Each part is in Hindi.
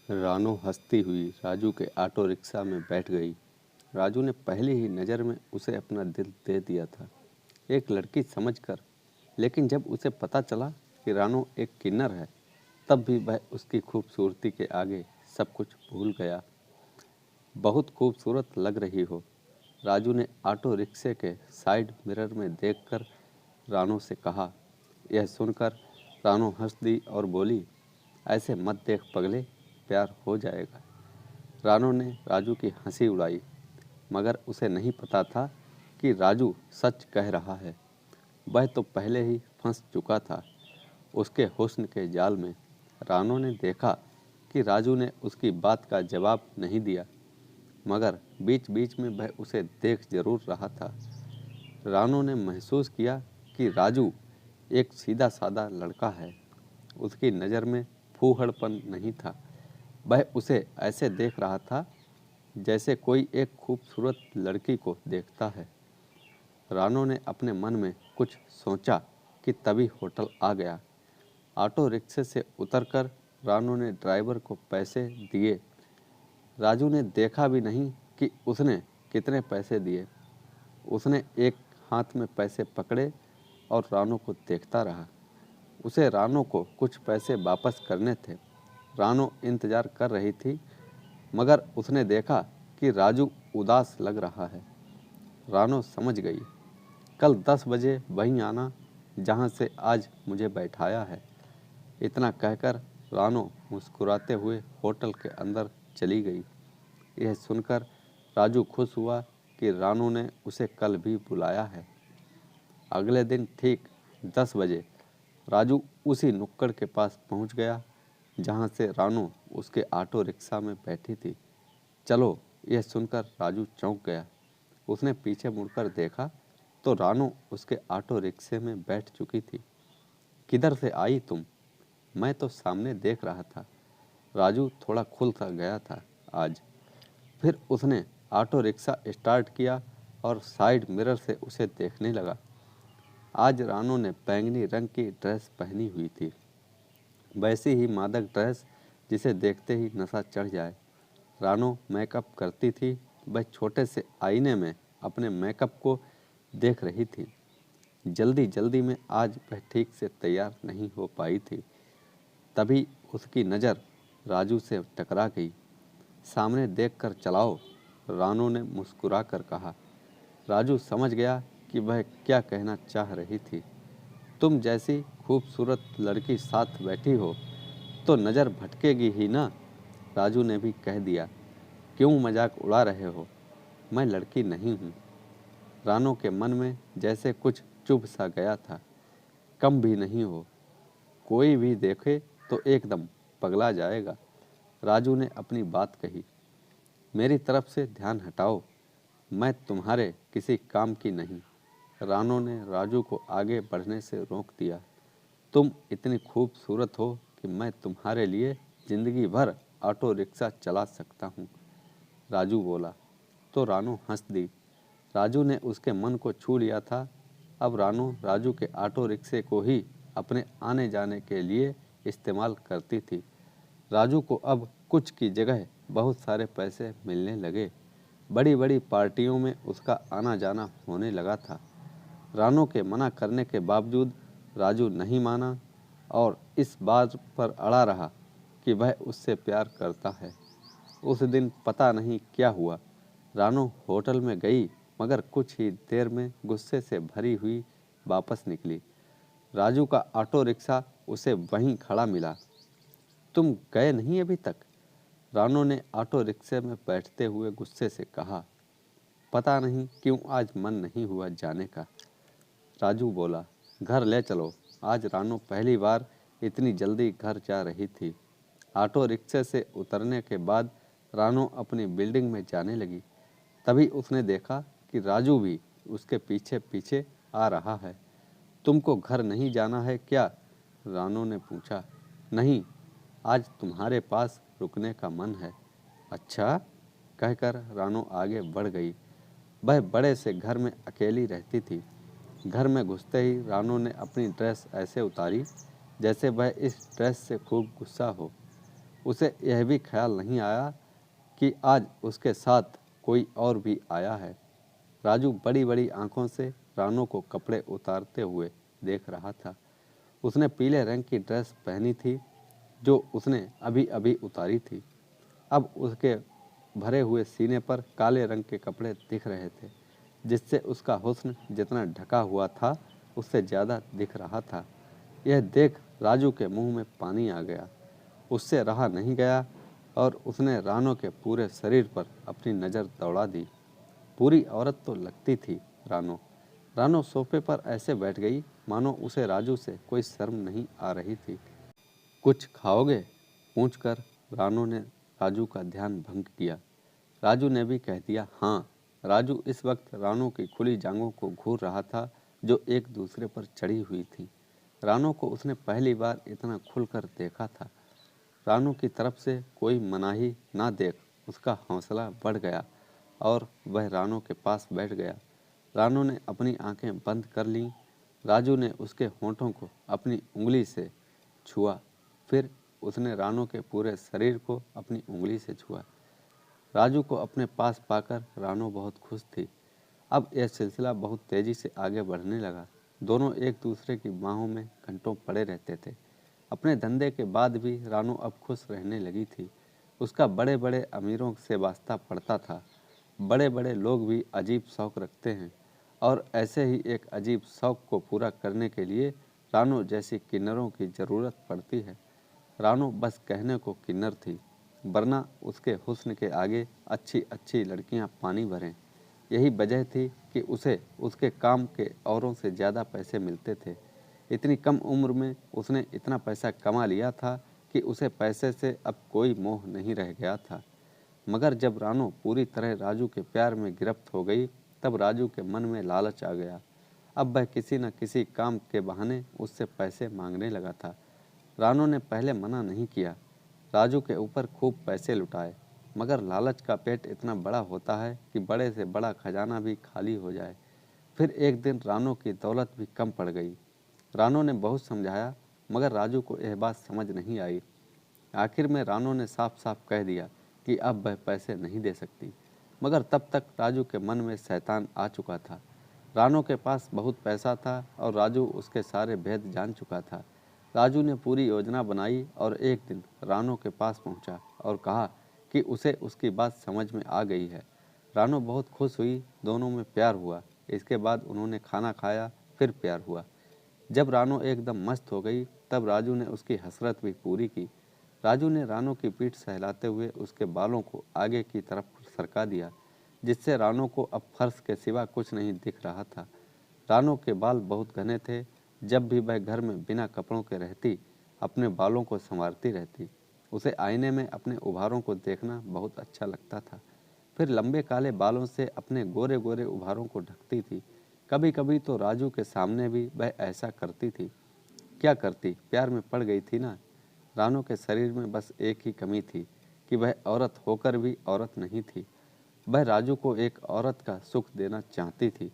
रानू हंसती हुई राजू के ऑटो रिक्शा में बैठ गई। राजू ने पहली ही नज़र में उसे अपना दिल दे दिया था, एक लड़की समझकर। लेकिन जब उसे पता चला कि रानू एक किन्नर है, तब भी वह उसकी खूबसूरती के आगे सब कुछ भूल गया। बहुत खूबसूरत लग रही हो, राजू ने ऑटो रिक्शे के साइड मिरर में देखकर रानू से कहा। यह सुनकर रानू हंस दी और बोली, ऐसे मत देख पगले, प्यार हो जाएगा। रानू ने राजू की हंसी उड़ाई, मगर उसे नहीं पता था कि राजू सच कह रहा है। वह तो पहले ही फंस चुका था उसके हुस्न के जाल में। रानू ने देखा कि राजू ने उसकी बात का जवाब नहीं दिया, मगर बीच बीच में वह उसे देख जरूर रहा था। रानू ने महसूस किया कि राजू एक सीधा साधा लड़का है। उसकी नज़र में फूहड़पन नहीं था। वह उसे ऐसे देख रहा था जैसे कोई एक खूबसूरत लड़की को देखता है। रानू ने अपने मन में कुछ सोचा कि तभी होटल आ गया। ऑटो रिक्शे से उतरकर रानू ने ड्राइवर को पैसे दिए। राजू ने देखा भी नहीं कि उसने कितने पैसे दिए। उसने एक हाथ में पैसे पकड़े और रानू को देखता रहा। उसे रानू को कुछ पैसे वापस करने थे। रानू इंतजार कर रही थी, मगर उसने देखा कि राजू उदास लग रहा है। रानू समझ गई, कल 10 बजे वहीं आना जहाँ से आज मुझे बैठाया है। इतना कहकर रानू मुस्कुराते हुए होटल के अंदर चली गई। यह सुनकर राजू खुश हुआ कि रानू ने उसे कल भी बुलाया है। अगले दिन ठीक 10 बजे राजू उसी नुक्कड़ के पास पहुंच गया जहां से रानू उसके ऑटो रिक्शा में बैठी थी। चलो, यह सुनकर राजू चौंक गया। उसने पीछे मुड़कर देखा तो रानू उसके ऑटो रिक्शे में बैठ चुकी थी। किधर से आई तुम? मैं तो सामने देख रहा था। राजू थोड़ा खुल सा गया था आज। फिर उसने ऑटो रिक्शा स्टार्ट किया और साइड मिरर से उसे देखने लगा। आज रानू ने बैंगनी रंग की ड्रेस पहनी हुई थी, वैसी ही मादक ड्रेस जिसे देखते ही नशा चढ़ जाए। रानू मेकअप करती थी। वह छोटे से आईने में अपने मेकअप को देख रही थी। जल्दी जल्दी में आज वह ठीक से तैयार नहीं हो पाई थी। तभी उसकी नज़र राजू से टकरा गई। सामने देखकर चलाओ, रानू ने मुस्कुरा कर कहा। राजू समझ गया कि वह क्या कहना चाह रही थी। तुम जैसी खूबसूरत लड़की साथ बैठी हो तो नज़र भटकेगी ही ना, राजू ने भी कह दिया। क्यों मजाक उड़ा रहे हो? मैं लड़की नहीं हूँ। रानू के मन में जैसे कुछ चुभ सा गया था। कम भी नहीं हो, कोई भी देखे तो एकदम पगला जाएगा। राजू ने अपनी बात कही। मेरी तरफ से ध्यान हटाओ, मैं तुम्हारे किसी काम की नहीं। रानू ने राजू को आगे बढ़ने से रोक दिया। तुम इतनी खूबसूरत हो कि मैं तुम्हारे लिए जिंदगी भर ऑटो रिक्शा चला सकता हूँ, राजू बोला। तो रानू हंस दी। राजू ने उसके मन को छू लिया था। अब रानू राजू के ऑटो रिक्शे को ही अपने आने जाने के लिए इस्तेमाल करती थी। राजू को अब कुछ की जगह बहुत सारे पैसे मिलने लगे। बड़ी बड़ी पार्टियों में उसका आना जाना होने लगा था। रानू के मना करने के बावजूद राजू नहीं माना और इस बात पर अड़ा रहा कि वह उससे प्यार करता है। उस दिन पता नहीं क्या हुआ, रानू होटल में गई, मगर कुछ ही देर में गुस्से से भरी हुई वापस निकली। राजू का ऑटो रिक्शा उसे वहीं खड़ा मिला। तुम गए नहीं अभी तक? रानू ने ऑटो रिक्शे में बैठते हुए गुस्से से कहा। पता नहीं क्यों आज मन नहीं हुआ जाने का, राजू बोला। घर ले चलो। आज रानू पहली बार इतनी जल्दी घर जा रही थी। ऑटो रिक्शे से उतरने के बाद रानू अपनी बिल्डिंग में जाने लगी। तभी उसने देखा कि राजू भी उसके पीछे पीछे आ रहा है। तुमको घर नहीं जाना है क्या? रानू ने पूछा। नहीं, आज तुम्हारे पास रुकने का मन है। अच्छा, कहकर रानू आगे बढ़ गई। वह बड़े से घर में अकेली रहती थी। घर में घुसते ही रानू ने अपनी ड्रेस ऐसे उतारी जैसे वह इस ड्रेस से खूब गुस्सा हो। उसे यह भी ख्याल नहीं आया कि आज उसके साथ कोई और भी आया है। राजू बड़ी बड़ी आंखों से रानू को कपड़े उतारते हुए देख रहा था। उसने पीले रंग की ड्रेस पहनी थी जो उसने अभी अभी उतारी थी। अब उसके भरे हुए सीने पर काले रंग के कपड़े दिख रहे थे, जिससे उसका हुस्न जितना ढका हुआ था उससे ज़्यादा दिख रहा था। यह देख राजू के मुंह में पानी आ गया। उससे रहा नहीं गया और उसने रानू के पूरे शरीर पर अपनी नज़र दौड़ा दी। पूरी औरत तो लगती थी रानू। रानू सोफे पर ऐसे बैठ गई मानो उसे राजू से कोई शर्म नहीं आ रही थी। कुछ खाओगे? पूछकर रानू ने राजू का ध्यान भंग किया। राजू ने भी कह दिया हाँ। राजू इस वक्त रानू की खुली जांघों को घूर रहा था जो एक दूसरे पर चढ़ी हुई थी। रानू को उसने पहली बार इतना खुलकर देखा था। रानू की तरफ से कोई मनाही ना देख उसका हौसला बढ़ गया और वह रानू के पास बैठ गया। रानू ने अपनी आंखें बंद कर लीं। राजू ने उसके होंठों को अपनी उंगली से छुआ। फिर उसने रानू के पूरे शरीर को अपनी उंगली से छुआ। राजू को अपने पास पाकर रानू बहुत खुश थी। अब यह सिलसिला बहुत तेजी से आगे बढ़ने लगा। दोनों एक दूसरे की बाहों में घंटों पड़े रहते थे। अपने धंधे के बाद भी रानू अब खुश रहने लगी थी। उसका बड़े बड़े अमीरों से वास्ता पड़ता था। बड़े बड़े लोग भी अजीब शौक रखते हैं और ऐसे ही एक अजीब शौक को पूरा करने के लिए रानू जैसी किन्नरों की ज़रूरत पड़ती है। रानू बस कहने को किन्नर थी, वरना उसके हुस्न के आगे अच्छी अच्छी लड़कियां पानी भरें। यही वजह थी कि उसे उसके काम के औरों से ज़्यादा पैसे मिलते थे। इतनी कम उम्र में उसने इतना पैसा कमा लिया था कि उसे पैसे से अब कोई मोह नहीं रह गया था। मगर जब रानू पूरी तरह राजू के प्यार में गिरफ्त हो गई, तब राजू के मन में लालच आ गया। अब वह किसी न किसी काम के बहाने उससे पैसे मांगने लगा था। रानू ने पहले मना नहीं किया। राजू के ऊपर खूब पैसे लुटाए, मगर लालच का पेट इतना बड़ा होता है कि बड़े से बड़ा खजाना भी खाली हो जाए। फिर एक दिन रानू की दौलत भी कम पड़ गई। रानू ने बहुत समझाया, मगर राजू को यह बात समझ नहीं आई। आखिर में रानू ने साफ साफ कह दिया कि अब वह पैसे नहीं दे सकती। मगर तब तक राजू के मन में शैतान आ चुका था। रानू के पास बहुत पैसा था और राजू उसके सारे भेद जान चुका था। राजू ने पूरी योजना बनाई और एक दिन रानू के पास पहुंचा और कहा कि उसे उसकी बात समझ में आ गई है। रानू बहुत खुश हुई। दोनों में प्यार हुआ। इसके बाद उन्होंने खाना खाया, फिर प्यार हुआ। जब रानू एकदम मस्त हो गई, तब राजू ने उसकी हसरत भी पूरी की। राजू ने रानू की पीठ सहलाते हुए उसके बालों को आगे की तरफ सरका दिया, जिससे रानू को अब फर्श के सिवा कुछ नहीं दिख रहा था। रानू के बाल बहुत घने थे। जब भी वह घर में बिना कपड़ों के रहती, अपने बालों को संवारती रहती। उसे आईने में अपने उभारों को देखना बहुत अच्छा लगता था। फिर लंबे काले बालों से अपने गोरे गोरे उभारों को ढकती थी। कभी कभी तो राजू के सामने भी वह ऐसा करती थी। क्या करती, प्यार में पड़ गई थी ना। रानू के शरीर में बस एक ही कमी थी कि वह औरत होकर भी औरत नहीं थी। वह राजू को एक औरत का सुख देना चाहती थी।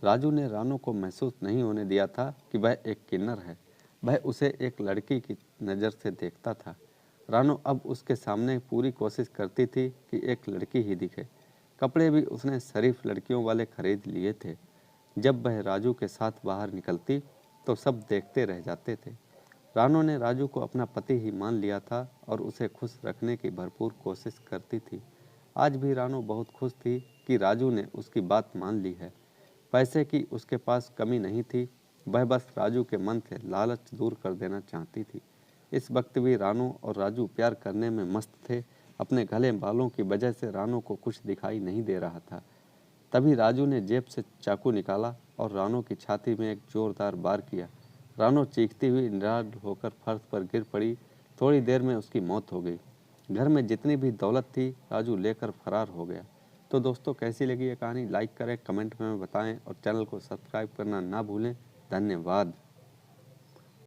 राजू ने रानू को महसूस नहीं होने दिया था कि वह एक किन्नर है। वह उसे एक लड़की की नज़र से देखता था। रानू अब उसके सामने पूरी कोशिश करती थी कि एक लड़की ही दिखे। कपड़े भी उसने शरीफ लड़कियों वाले खरीद लिए थे। जब वह राजू के साथ बाहर निकलती तो सब देखते रह जाते थे। रानू ने राजू को अपना पति ही मान लिया था और उसे खुश रखने की भरपूर कोशिश करती थी। आज भी रानू बहुत खुश थी कि राजू ने उसकी बात मान ली है। पैसे की उसके पास कमी नहीं थी। वह बस राजू के मन से लालच दूर कर देना चाहती थी। इस वक्त भी रानू और राजू प्यार करने में मस्त थे। अपने घने बालों की वजह से रानू को कुछ दिखाई नहीं दे रहा था। तभी राजू ने जेब से चाकू निकाला और रानू की छाती में एक जोरदार वार किया। रानू चीखती हुई निराल होकर फर्श पर गिर पड़ी। थोड़ी देर में उसकी मौत हो गई। घर में जितनी भी दौलत थी राजू लेकर फरार हो गया। तो दोस्तों, कैसी लगी ये कहानी? लाइक करें, कमेंट में बताएं और चैनल को सब्सक्राइब करना ना भूलें। धन्यवाद।